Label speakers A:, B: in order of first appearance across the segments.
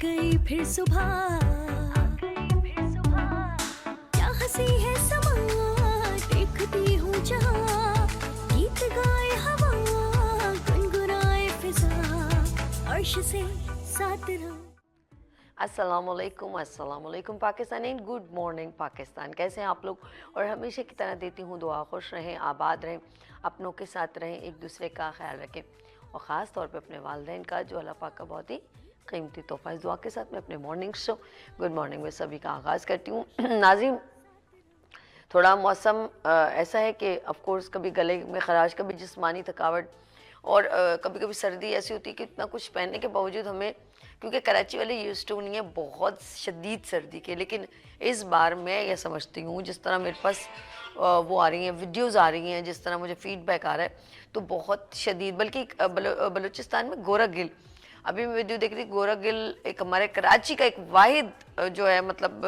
A: गई फिर सुबह, क्या हंसी है समा, देखती हूँ जहाँ, गीत गाए हवा, गुनगुनाए फिजा, अर्श से साथ रहो।
B: अस्सलामुअलैकुम Pakistan and good morning Pakistan. कैसे हैं आप लोग? और हमेशा की तरह देती हूँ दुआ, खुश रहें, आबाद रहें, अपनों के साथ रहें, एक दूसरे का ख्याल रखें और ख़ास तौर पे अपने वालिदैन का, जो अल्लाह पाक का बहुत ही कीमती तोहफ़ा। इस दुआ के साथ मैं अपने मॉर्निंग शो गुड मॉर्निंग में सभी का आगाज़ करती हूँ। नाज़रीन, थोड़ा मौसम ऐसा है कि ऑफ कोर्स कभी गले में ख़राश, कभी जिस्मानी थकावट और कभी कभी सर्दी ऐसी होती है कि इतना कुछ पहनने के बावजूद हमें, क्योंकि कराची वाले यूज्ड टू नहीं है बहुत शदीद सर्दी के, लेकिन इस बार मैं ये समझती हूँ जिस तरह मेरे पास वो आ रही हैं वीडियोज़ आ रही हैं, जिस तरह मुझे फीडबैक आ रहा है तो बहुत शदीद। बल्कि बलूचिस्तान में गोरखगिल, अभी मैं वीडियो देख रही थी, गोरखगिल एक हमारे कराची का एक वाहिद जो है, मतलब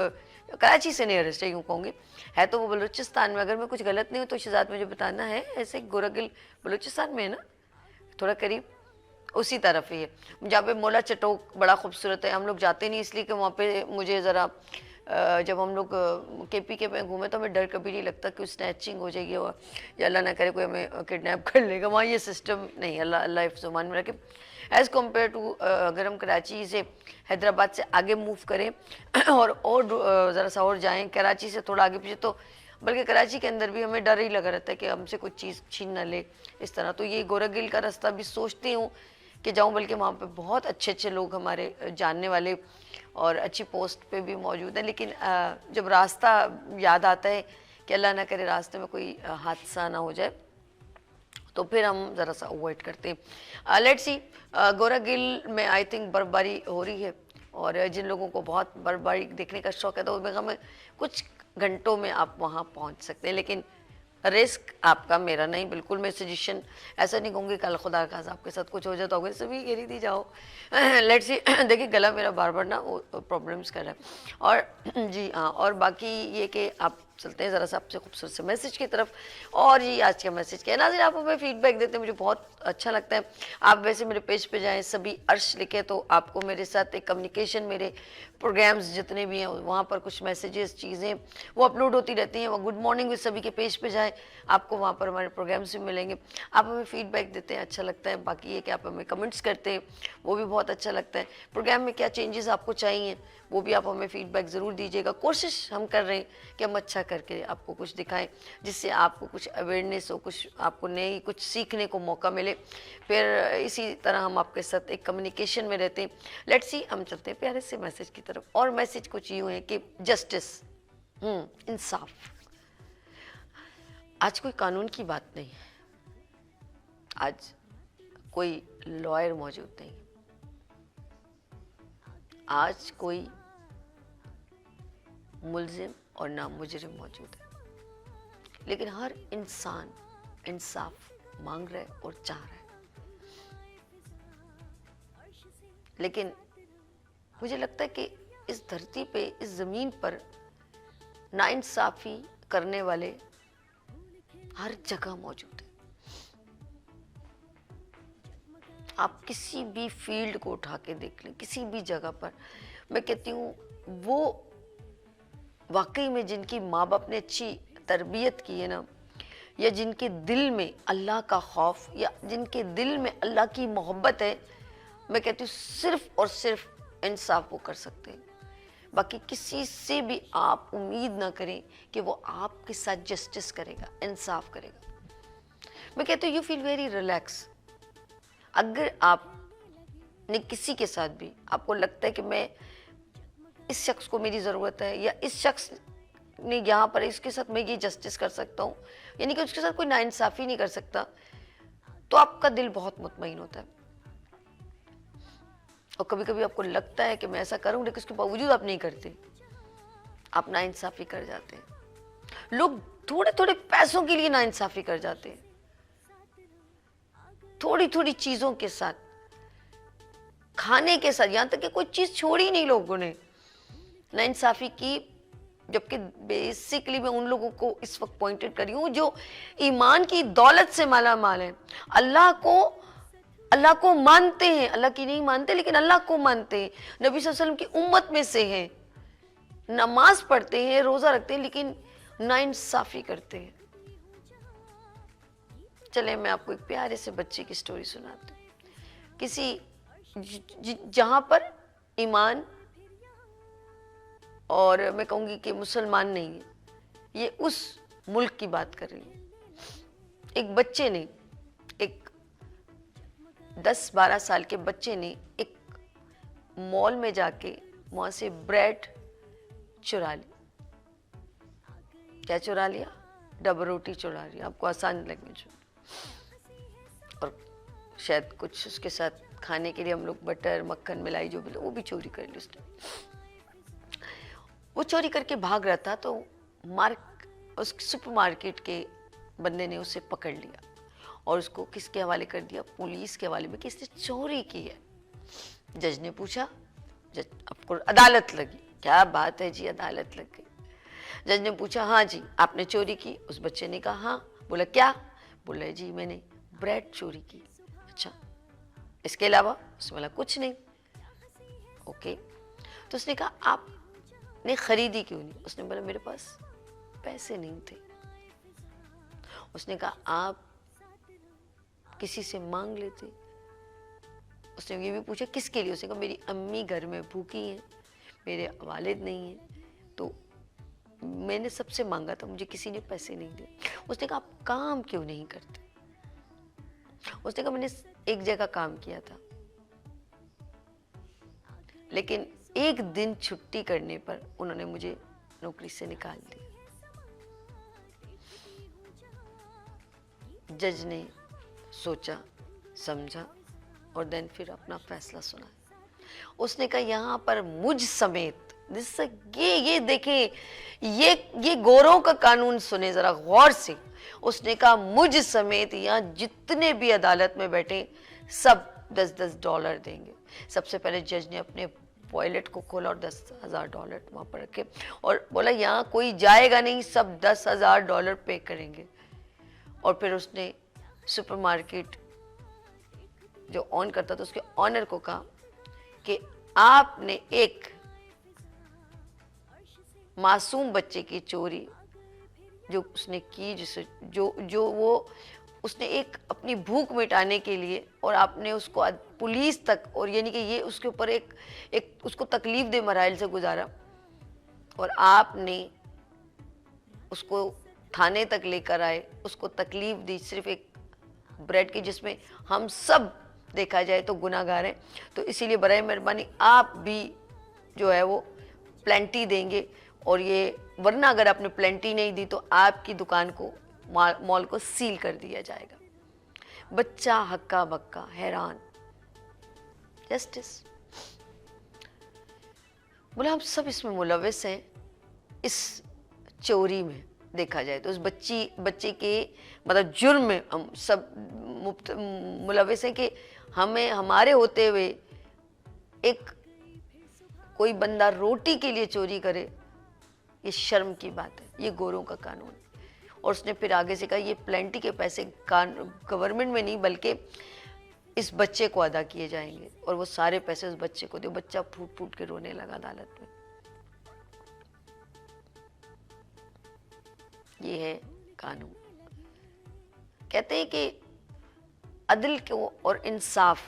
B: कराची से नियरेस्ट है यूँ कहूँगी, है तो वो बलूचिस्तान में। अगर मैं कुछ गलत नहीं हूँ तो शहजाद मुझे बताना है, ऐसे गोरखगिल बलूचिस्तान में है ना, थोड़ा करीब उसी तरफ ही है। जहाँ पे मोला चटोक बड़ा खूबसूरत है, हम लोग जाते नहीं इसलिए कि वहाँ पे मुझे ज़रा जब हम लोग केपी के में घूमे तो हमें डर कभी नहीं लगता कि स्नैचिंग हो जाएगी या अल्लाह ना करे कोई हमें किडनैप कर लेगा। वहाँ ये सिस्टम नहीं, अल्लाह अल्लाह हिफ्ज़-ओ-अमान में रखे। एज़ कम्पेयर टू अगर हम कराची से हैदराबाद से आगे मूव करें और ज़रा सा और जाएँ कराची से थोड़ा आगे पीछे, तो बल्कि कराची के अंदर भी हमें डर ही लगा रहता है कि हमसे कुछ चीज़ छीन ना ले इस तरह। तो ये गोरखगिल का रास्ता भी सोचती हूँ कि जाऊँ, बल्कि वहाँ पे बहुत अच्छे अच्छे लोग हमारे जानने वाले और अच्छी पोस्ट पे भी मौजूद हैं। लेकिन जब रास्ता याद आता है कि अल्लाह ना करे रास्ते में कोई हादसा ना हो जाए, तो फिर हम ज़रा सा अवॉइड करते हैं। लेट्स सी, गोरखगिल में आई थिंक बर्फबारी हो रही है और जिन लोगों को बहुत बर्फबारी देखने का शौक़ है तो मैं कुछ घंटों में आप वहाँ पहुँच सकते हैं, लेकिन रिस्क आपका, मेरा नहीं। बिल्कुल मैं सजेशन ऐसा नहीं कहूँगी कल खुदा का आपके साथ कुछ हो जाए तो अगर सभी कह रही थी जाओ। लेट्स सी, देखिए गला मेरा बार बार ना वो प्रॉब्लम्स कर रहा है। और जी हाँ, और बाकी ये कि आप चलते हैं ज़रा सा आपसे खूबसूरत से मैसेज की तरफ। और जी आज का मैसेज क्या है नाज़रीन, आप हमें फीडबैक देते हैं, मुझे बहुत अच्छा लगता है। आप वैसे मेरे पेज पे जाएं, सभी अर्श लिखे, तो आपको मेरे साथ एक कम्युनिकेशन, मेरे प्रोग्राम्स जितने भी हैं वहाँ पर कुछ मैसेजेस चीज़ें वो अपलोड होती रहती हैं। वो गुड मॉर्निंग विद सभी के पेज पे जाएं, आपको वहाँ पर हमारे प्रोग्राम्स भी मिलेंगे। आप हमें फीडबैक देते हैं, अच्छा लगता है। बाकी ये कि आप हमें कमेंट्स करते हैं, वो भी बहुत अच्छा लगता है। प्रोग्राम में क्या चेंजेस आपको चाहिए वो भी आप हमें फीडबैक ज़रूर दीजिएगा। कोशिश हम कर रहे हैं कि हम अच्छा करके आपको कुछ दिखाएं जिससे आपको कुछ अवेयरनेस हो, कुछ आपको नई कुछ सीखने को मौका मिले। फिर इसी तरह हम आपके साथ एक कम्युनिकेशन में रहते हैं। लेट्स सी, हम चलते हैं प्यारे से मैसेज की तरफ। और मैसेज कुछ यूँ है कि जस्टिस, इंसाफ। आज कोई कानून की बात नहीं है, आज कोई लॉयर मौजूद नहीं, आज कोई मुल्जिम और ना मुजरिम मौजूद है, लेकिन हर इंसान इंसाफ मांग रहा है और चाह रहा है। लेकिन मुझे लगता है कि इस धरती पे, इस ज़मीन पर नाइंसाफ़ी करने वाले हर जगह मौजूद है। आप किसी भी फील्ड को उठा के देख लें, किसी भी जगह पर, मैं कहती हूँ वो वाकई में जिनकी माँ बाप ने अच्छी तरबियत की है ना, या जिनके दिल में अल्लाह का खौफ, या जिनके दिल में अल्लाह की मोहब्बत है, मैं कहती हूँ सिर्फ और सिर्फ इंसाफ वो कर सकते हैं। बाकी किसी से भी आप उम्मीद ना करें कि वो आपके साथ जस्टिस करेगा, इंसाफ करेगा। मैं कहती हूँ यू फील वेरी रिलैक्स। अगर आप ने किसी के साथ भी आपको लगता है कि मैं इस शख्स को मेरी ज़रूरत है, या इस शख्स ने यहाँ पर इसके साथ मैं ये जस्टिस कर सकता हूँ, यानी कि उसके साथ कोई नाइंसाफ़ी नहीं कर सकता, तो आपका दिल बहुत मुतमईन होता है। और कभी कभी आपको लगता है कि मैं ऐसा करूँ, लेकिन उसके बावजूद आप नहीं करते, आप नाइंसाफ़ी कर जाते हैं। लोग थोड़े थोड़े पैसों के लिए नाइंसाफ़ी कर जाते हैं, थोड़ी थोड़ी चीज़ों के साथ, खाने के साथ, यहाँ तक कि कोई चीज़ छोड़ी नहीं लोगों ने नाइंसाफ़ी की। जबकि बेसिकली मैं उन लोगों को इस वक्त पॉइंटेड कर रही हूँ जो ईमान की दौलत से माला माल है, अल्लाह को अल्लाह को मानते हैं, अल्लाह की नहीं मानते लेकिन अल्लाह को मानते हैं, नबी सल्लल्लाहु अलैहि वसल्लम की उम्मत में से हैं, नमाज पढ़ते हैं, रोजा रखते हैं, लेकिन नाइंसाफी करते हैं। चले मैं आपको एक प्यारे से बच्चे की स्टोरी सुनाती हूँ। किसी जहां पर ईमान और मैं कहूंगी कि मुसलमान नहीं है, ये उस मुल्क की बात कर रही हूँ। एक बच्चे ने, एक 10-12 साल के बच्चे ने एक मॉल में जाके वहां से ब्रेड चुरा ली। क्या चुरा लिया? डबल रोटी चुरा लिया। आपको आसान लगने जो, और शायद कुछ उसके साथ खाने के लिए हम लोग बटर मक्खन मिलाई जो भी, वो भी चोरी कर ली उसने। वो चोरी करके भाग रहा था तो उस सुपरमार्केट के बंदे ने उसे पकड़ लिया और उसको किसके हवाले कर दिया? पुलिस के हवाले में कि इसने चोरी की है। जज ने पूछा, जज आपको अदालत लगी? क्या बात है जी, अदालत लग गई। जज ने पूछा, हाँ जी आपने चोरी की? उस बच्चे ने कहा हाँ। बोला क्या? बोला जी मैंने ब्रेड चोरी की। अच्छा, इसके अलावा? उसने बोला कुछ नहीं। ओके, तो उसने कहा आपने खरीदी क्यों नहीं? उसने बोला मेरे पास पैसे नहीं थे। उसने कहा आप किसी से मांग लेते। उसने ये भी पूछा किसके लिए? उसने कहा मेरी अम्मी घर में भूखी हैं, मेरे वालिद नहीं हैं, तो मैंने सबसे मांगा था, मुझे किसी ने पैसे नहीं दिए। उसने कहा आप काम क्यों नहीं करते? उसने कहा मैंने एक जगह काम किया था, लेकिन एक दिन छुट्टी करने पर उन्होंने मुझे नौकरी से निकाल दिया। जज ने सोचा, समझा और देन फिर अपना फैसला सुना। उसने कहा यहाँ पर मुझ समेत, ये देखें, ये गोरों का कानून सुने जरा गौर से। उसने कहा मुझ समेत यहाँ जितने भी अदालत में बैठे सब $10 देंगे। सबसे पहले जज ने अपने वॉलेट को खोला और $10,000 वहां पर रखे और बोला यहाँ कोई जाएगा नहीं, सब $10,000 पे करेंगे। और फिर उसने सुपरमार्केट जो ऑन करता था उसके ऑनर को कहा कि आपने एक मासूम बच्चे की चोरी जो उसने की, जिसे जो वो उसने एक अपनी भूख मिटाने के लिए, और आपने उसको पुलिस तक, और यानी कि ये उसके ऊपर एक उसको तकलीफ दे मराइल से गुजारा, और आपने उसको थाने तक लेकर आए, उसको तकलीफ दी सिर्फ एक ब्रेड की, जिसमें हम सब देखा जाए तो गुनाहगार हैं। तो इसीलिए बराए मेहरबानी आप भी जो है वो प्लेंटी देंगे, और ये वरना अगर आपने प्लेंटी नहीं दी तो आपकी दुकान को, मॉल को सील कर दिया जाएगा। बच्चा हक्का बक्का हैरान, जस्टिस। बोला हम सब इसमें मुलविस हैं, इस चोरी में देखा जाए तो उस बच्चे के मतलब जुर्म में हम सब मुलविस हैं कि हमें हमारे होते हुए एक कोई बंदा रोटी के लिए चोरी करे, ये शर्म की बात है, ये गोरों का कानून है। और उसने फिर आगे से कहा ये प्लेंटी के पैसे गवर्नमेंट में नहीं बल्कि इस बच्चे को अदा किए जाएंगे, और वो सारे पैसे उस बच्चे को दे। बच्चा फूट फूट के रोने लगा अदालत में। ये है कानून। कहते हैं कि अदल को और इंसाफ,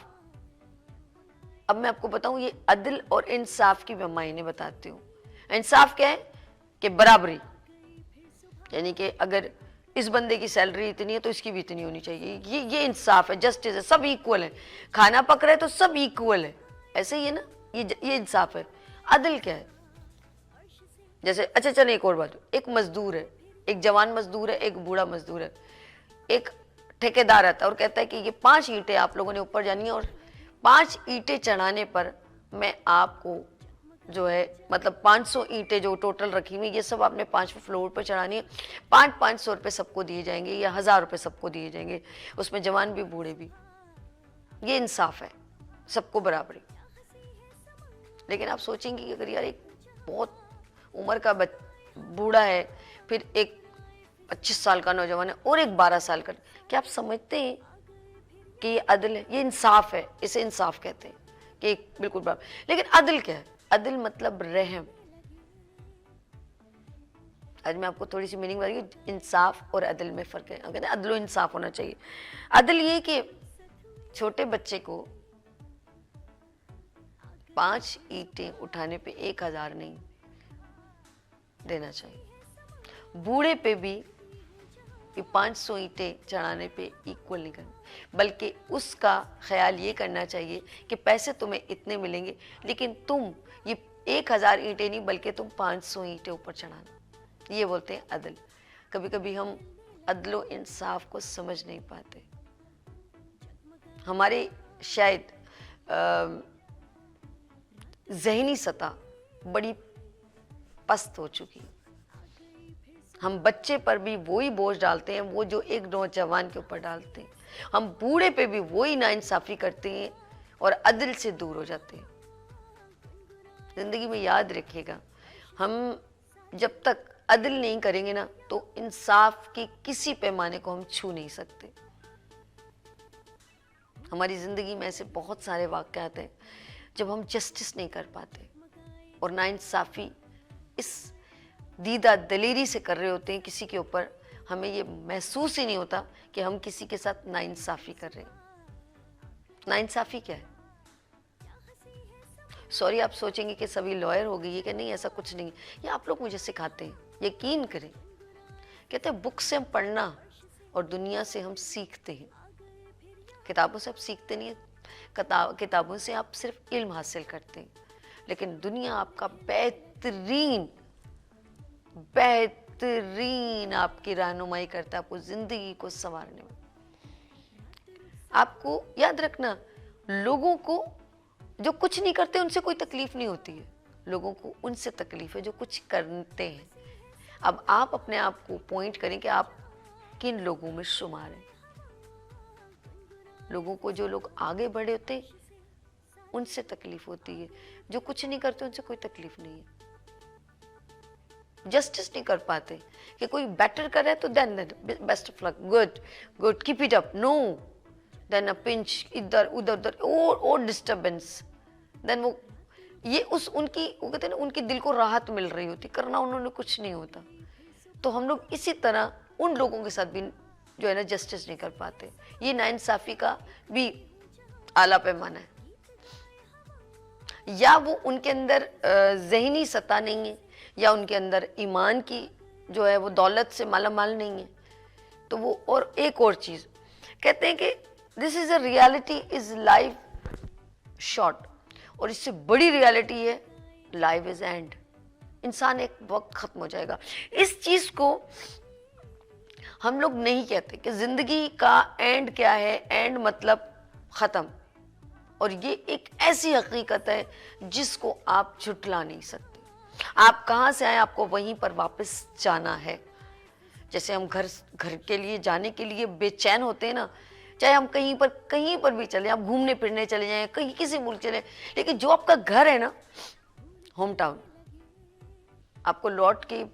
B: अब मैं आपको बताऊं ये अदल और इंसाफ की मैं मायने बताती हूँ। इंसाफ क्या है कि बराबरी, यानी कि अगर इस बंदे की सैलरी इतनी है तो इसकी भी इतनी होनी चाहिए, ये इंसाफ है, जस्टिस है, सब इक्वल है। खाना पक रहा है तो सब इक्वल है, ऐसे ही है ना, ये इंसाफ है। अदल क्या है? जैसे अच्छा चलो एक और बात, एक मजदूर है, एक जवान मजदूर है, एक बूढ़ा मजदूर है। एक ठेकेदार आता है और कहता है कि ये 5 ईंटें आप लोगों ने ऊपर जानी है, और 5 ईंटें चढ़ाने पर मैं आपको जो है मतलब 500 ईंटें जो टोटल रखी हुई, ये सब आपने 5वें फ्लोर पर चढ़ानी है। 500 रुपये सबको दिए जाएंगे या 1000 रुपये सबको दिए जाएंगे, उसमें जवान भी बूढ़े भी। ये इंसाफ है, सबको बराबरी। लेकिन आप सोचेंगे कि अगर यार एक बहुत उम्र का बूढ़ा है, फिर एक 25 साल का नौजवान है और एक 12 साल का, क्या आप समझते हैं कि ये अदल है, ये इंसाफ है, इसे इंसाफ कहते हैं कि एक बिल्कुल बराबर। लेकिन अदल क्या है? अदल मतलब रहम। आज मैं आपको थोड़ी सी मीनिंग बताऊंगी, इंसाफ और अदल में फ़र्क है। कहते हैं अदल और इंसाफ होना चाहिए। अदल ये कि छोटे बच्चे को 5 ईंटें उठाने पे 1000 नहीं देना चाहिए। बूढ़े पे भी ये 500 ईंटें चढ़ाने पे इक्वल नहीं करना, बल्कि उसका ख्याल ये करना चाहिए कि पैसे तुम्हें इतने मिलेंगे, लेकिन तुम ये 1000 ईंटें नहीं बल्कि तुम 500 ईंटें ऊपर चढ़ाना। ये बोलते हैं अदल। कभी कभी हम अदलो इंसाफ को समझ नहीं पाते। हमारे शायद ज़हनी सतह बड़ी पस्त हो चुकी है। हम बच्चे पर भी वही बोझ डालते हैं वो जो एक नौजवान के ऊपर डालते हैं। हम बूढ़े पे भी वही नाइंसाफ़ी करते हैं और अदल से दूर हो जाते हैं। ज़िंदगी में याद रखिएगा, हम जब तक अदल नहीं करेंगे ना तो इंसाफ के किसी पैमाने को हम छू नहीं सकते। हमारी ज़िंदगी में ऐसे बहुत सारे वाक़यात हैं जब हम जस्टिस नहीं कर पाते और नाइंसाफ़ी इस दीदा दलेरी से कर रहे होते हैं किसी के ऊपर, हमें ये महसूस ही नहीं होता कि हम किसी के साथ नाइंसाफ़ी कर रहे हैं। नाइंसाफ़ी क्या है? सॉरी, आप सोचेंगे कि सभी लॉयर हो गए, ये कि नहीं, ऐसा कुछ नहीं। ये आप लोग मुझे सिखाते हैं, यकीन करें। कहते हैं बुक से हम पढ़ना और दुनिया से हम सीखते हैं। किताबों से आप सीखते नहीं हैं, किताबों से आप सिर्फ इल्म हासिल करते हैं, लेकिन दुनिया आपका बेहतरीन आपकी रहनुमाई करता है, आपको ज़िंदगी को संवारने में। आपको याद रखना, लोगों को जो कुछ नहीं करते उनसे कोई तकलीफ नहीं होती है, लोगों को उनसे तकलीफ है जो कुछ करते हैं। अब आप अपने आप को पॉइंट करें कि आप किन लोगों में शुमार हैं। लोगों को, जो लोग आगे बढ़े होते उनसे तकलीफ होती है, जो कुछ नहीं करते उनसे कोई तकलीफ नहीं है। जस्टिस नहीं कर पाते कि कोई बेटर कर रहा है तो then best of luck, good, keep it up. No, then a pinch, इधर उधर और डिस्टर्बेंस। देन वो ये उस उनकी, वो कहते हैं ना, उनके दिल को राहत मिल रही होती, करना उन्होंने कुछ नहीं होता। तो हम लोग इसी तरह उन लोगों के साथ भी जो है ना जस्टिस नहीं कर पाते। ये नाइंसाफ़ी का भी आला पैमाना है। या वो उनके अंदर ज़हनी सतह नहीं है, या उनके अंदर ईमान की जो है वो दौलत से मालामाल नहीं है। तो वो, और एक और चीज़ कहते हैं कि this is a reality, is life short, और इससे बड़ी रियलिटी है लाइफ इज़ एंड। इंसान एक वक्त ख़त्म हो जाएगा। इस चीज़ को हम लोग नहीं कहते कि ज़िंदगी का एंड क्या है, एंड मतलब ख़त्म। और ये एक ऐसी हकीकत है जिसको आप झुठला नहीं सकते। आप कहाँ से आए, आपको वहीं पर वापस जाना है। जैसे हम घर के लिए जाने के लिए बेचैन होते हैं ना, चाहे हम कहीं पर भी चले, आप घूमने फिरने चले जाएं, कहीं किसी मुल्क चले, लेकिन जो आपका घर है ना, होम टाउन, आपको लौट के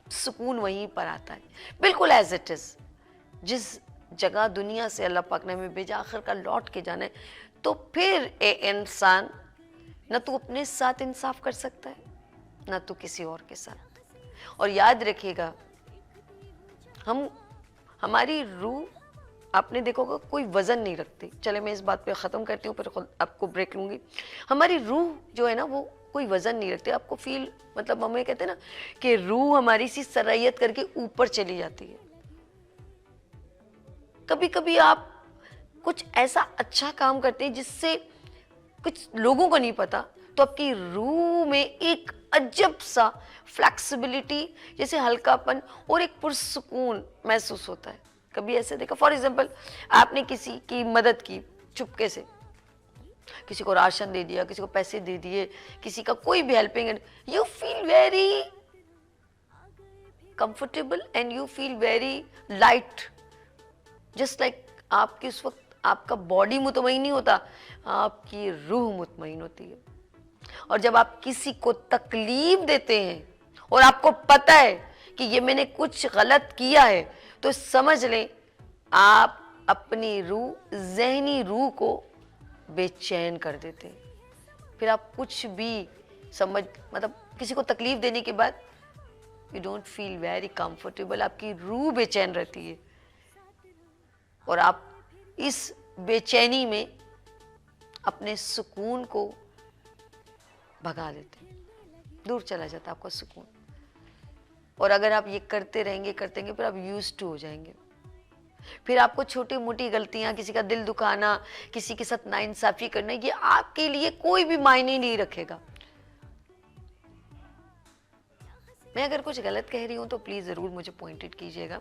B: सुकून वहीं पर आता है, बिल्कुल एज इट इज़। जिस जगह दुनिया से अल्लाह पाक ने हमें भेजा, आखिरकार लौट के जाना है। तो फिर इंसान न तो अपने साथ इंसाफ कर सकता है, ना तो किसी और के साथ। और याद रखिएगा, हमारी रूह, आपने देखोगा, कोई वज़न नहीं रखती। चले मैं इस बात पे ख़त्म करती हूँ, फिर खुद आपको ब्रेक लूँगी। हमारी रूह जो है ना वो कोई वज़न नहीं रखती। आपको फील, मतलब हमें कहते हैं ना कि रूह हमारी सी सरैयत करके ऊपर चली जाती है। कभी कभी आप कुछ ऐसा अच्छा काम करते हैं जिससे कुछ लोगों को नहीं पता, तो आपकी रूह में एक अजब सा फ्लेक्सिबिलिटी, जैसे हल्कापन और एक पुरसुकून महसूस होता है। कभी ऐसे देखा, फॉर एग्जाम्पल, आपने किसी की मदद की चुपके से, किसी को राशन दे दिया, किसी को पैसे दे दिए, किसी का कोई भी helping, you feel very comfortable and you feel very light, just like आपकी उस वक्त आपका बॉडी मुतमईन नहीं होता, आपकी रूह मुतमईन होती है। और जब आप किसी को तकलीफ देते हैं और आपको पता है कि ये मैंने कुछ गलत किया है, तो समझ लें आप अपनी रूह, जहनी रूह को बेचैन कर देते हैं। फिर आप कुछ भी मतलब किसी को तकलीफ देने के बाद you don't feel very comfortable, आपकी रूह बेचैन रहती है और आप इस बेचैनी में अपने सुकून को भगा देते हैं, दूर चला जाता है आपका सुकून। और अगर आप ये करते रहेंगे फिर आप यूज्ड टू हो जाएंगे। फिर आपको छोटी मोटी गलतियां, किसी का दिल दुखाना, किसी के साथ नाइंसाफी करना, ये आपके लिए कोई भी मायने नहीं रखेगा। मैं अगर कुछ गलत कह रही हूं तो प्लीज जरूर मुझे पॉइंटेड कीजिएगा।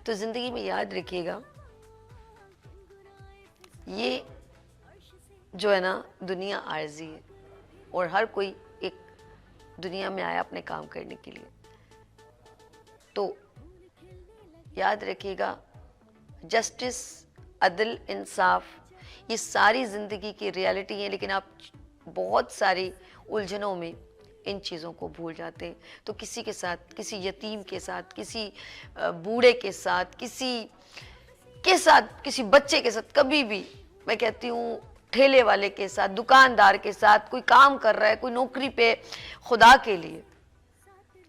B: तो जिंदगी में याद रखिएगा, ये जो है ना दुनिया आर्जी है और हर कोई एक दुनिया में आया अपने काम करने के लिए। तो याद रखिएगा, जस्टिस, अदल, इंसाफ, ये सारी ज़िंदगी की रियलिटी है, लेकिन आप बहुत सारी उलझनों में इन चीज़ों को भूल जाते हैं। तो किसी के साथ, किसी यतीम के साथ, किसी बूढ़े के साथ, किसी बच्चे के साथ, कभी भी मैं कहती हूँ ठेले वाले के साथ, दुकानदार के साथ, कोई काम कर रहा है, कोई नौकरी पे, खुदा के लिए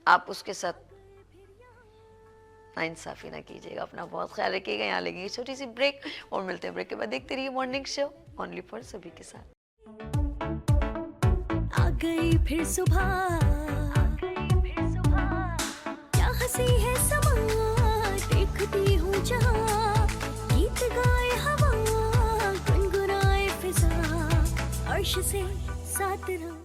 B: आप उसके साथ नाइंसाफी ना कीजिएगा। अपना बहुत ख्याल रखिएगा। यहाँ लगेगी छोटी सी ब्रेक और मिलते हैं ब्रेक के बाद। देखते रहिए मॉर्निंग शो ओनली फॉर सभी के साथ।
A: आ गई फिर सुबह, क्या हंसी है समा, देखती हूँ जहाँ, गीत गाए हवा, गुनगुनाए फिजा, अर्श से साथ रहो।